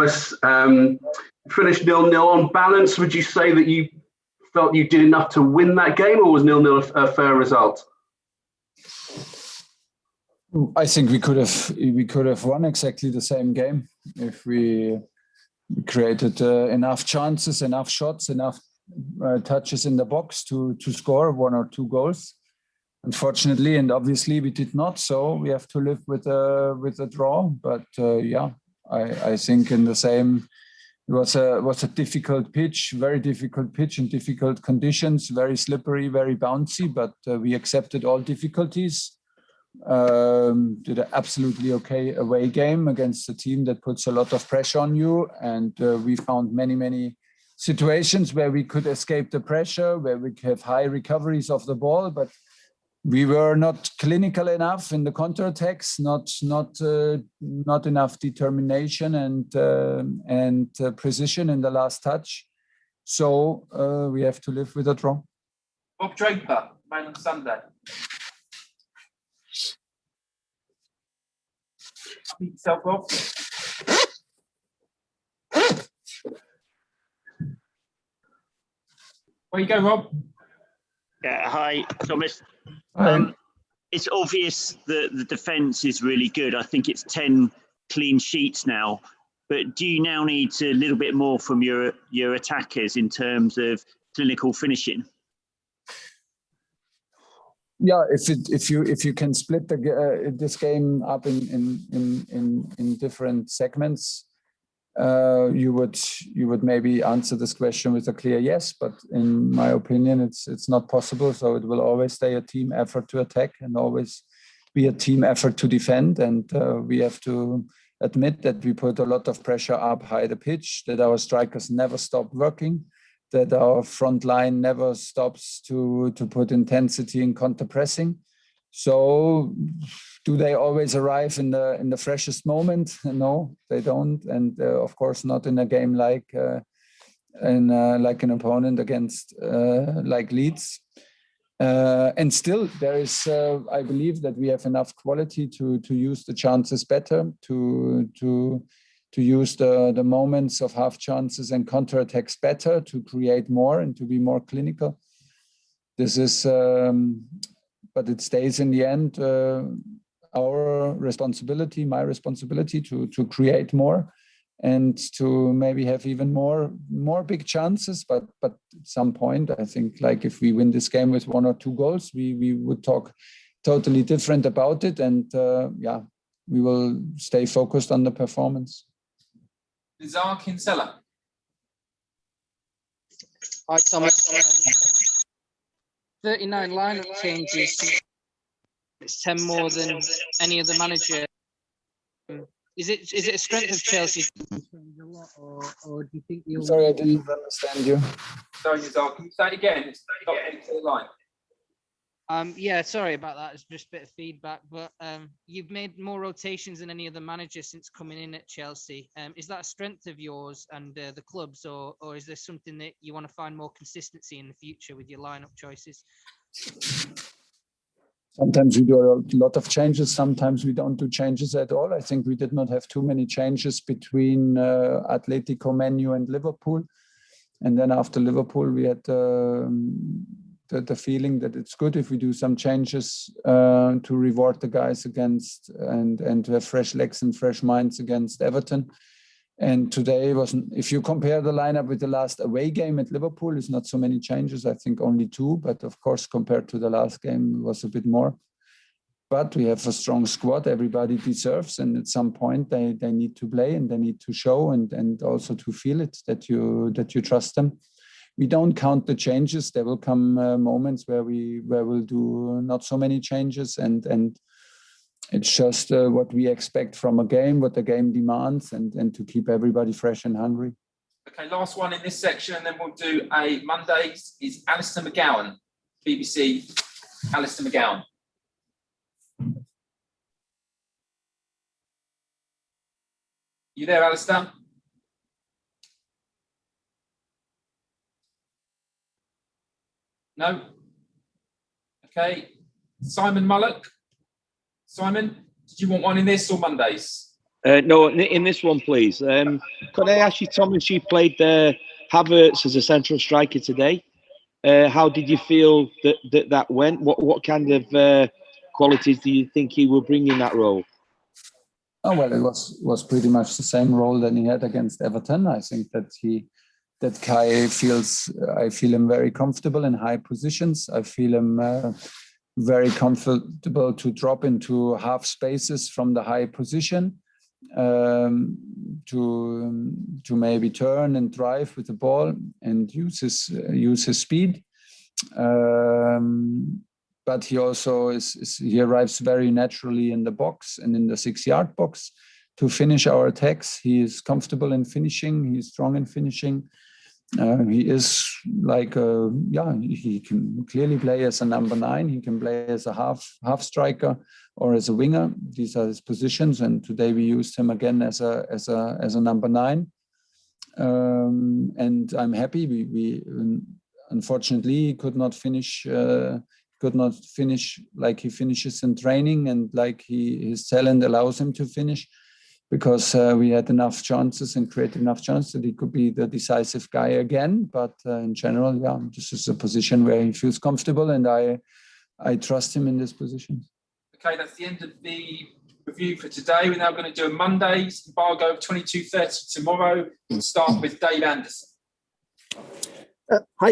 us. Finished 0-0 on balance. Would you say that you felt you did enough to win that game, or was 0-0 a fair result? I think we could have won exactly the same game if we created enough chances, enough shots, enough touches in the box to score 1 or 2 goals. Unfortunately, and obviously, we did not. So we have to live with a draw. But I think in the same. It was a difficult pitch, very difficult pitch in difficult conditions, very slippery, very bouncy. But we accepted all difficulties. Did an absolutely okay away game against a team that puts a lot of pressure on you, and we found many situations where we could escape the pressure, where we have high recoveries of the ball, but we were not clinical enough in the counterattacks, not enough determination and precision in the last touch. So we have to live with a draw. Bob Draper, Man on Sunday. Speak yourself, Rob. Where you go, Rob? Yeah, hi, Thomas. Hi. It's obvious that the defence is really good. I think it's 10 clean sheets now. But do you now need a little bit more from your attackers in terms of clinical finishing? Yeah, if you can split this game up in different segments, you would maybe answer this question with a clear yes. But in my opinion, it's not possible. So it will always stay a team effort to attack and always be a team effort to defend. And we have to admit that we put a lot of pressure up high the pitch, that our strikers never stop working, that our front line never stops to put intensity in counter pressing. So do they always arrive in the freshest moment? No, they don't. And of course not in a game like an opponent against like Leeds. And still there is, I believe that we have enough quality to use the chances better, to use the moments of half chances and counterattacks better, to create more and to be more clinical. This is, but it stays in the end our responsibility, my responsibility to create more and to maybe have even more big chances. But at some point, I think, like if we win this game with 1 or 2 goals, we would talk totally different about it. And we will stay focused on the performance. Bizarre Kinsella. Hi, Thomas. 39 lineup changes. It's 10 more than any other manager. Is it a strength of Chelsea? Or do you think you'll... Sorry, I didn't understand you. Sorry, Bizarre. Can you say it again? It's not into the line. Yeah, sorry about that. It's just a bit of feedback. But you've made more rotations than any other manager since coming in at Chelsea. Is that a strength of yours and the club's, or is there something that you want to find more consistency in the future with your lineup choices? Sometimes we do a lot of changes. Sometimes we don't do changes at all. I think we did not have too many changes between Atletico, Man U, and Liverpool. And then after Liverpool, we had the feeling that it's good if we do some changes to reward the guys against and to have fresh legs and fresh minds against Everton. And today wasn't, if you compare the lineup with the last away game at Liverpool, it's not so many changes. I think only 2, but of course, compared to the last game, it was a bit more. But we have a strong squad. Everybody deserves, and at some point they need to play and they need to show and also to feel it that you trust them. We don't count the changes. There will come moments where we'll do not so many changes, and it's just what we expect from a game, what the game demands, and to keep everybody fresh and hungry. Okay, last one in this section, and then we'll do a Mondays is Alistair McGowan, BBC. Alistair McGowan. You there, Alistair? No? Okay. Simon Mullock. Simon, did you want one in this or Mondays? No, in this one, please. Could I ask you, Thomas, you played Havertz as a central striker today. How did you feel that went? What kind of qualities do you think he will bring in that role? Oh well, it was pretty much the same role that he had against Everton. I think that Kai I feel him very comfortable in high positions. I feel him very comfortable to drop into half spaces from the high position, to maybe turn and drive with the ball and use his speed. But he also he arrives very naturally in the box and in the 6-yard box to finish our attacks. He is comfortable in finishing. He's strong in finishing. He is like he can clearly play as a number 9. He can play as a half striker or as a winger. These are his positions, and today we used him again as a number 9. And I'm happy. We unfortunately could not finish like he finishes in training and like his talent allows him to finish, because we had enough chances and created enough chances that he could be the decisive guy again. But in general, this is a position where he feels comfortable, and I trust him in this position. Okay, that's the end of the review for today. We're now going to do a Monday's embargo of 22:30 tomorrow. We'll start with Dave Anderson. Hi.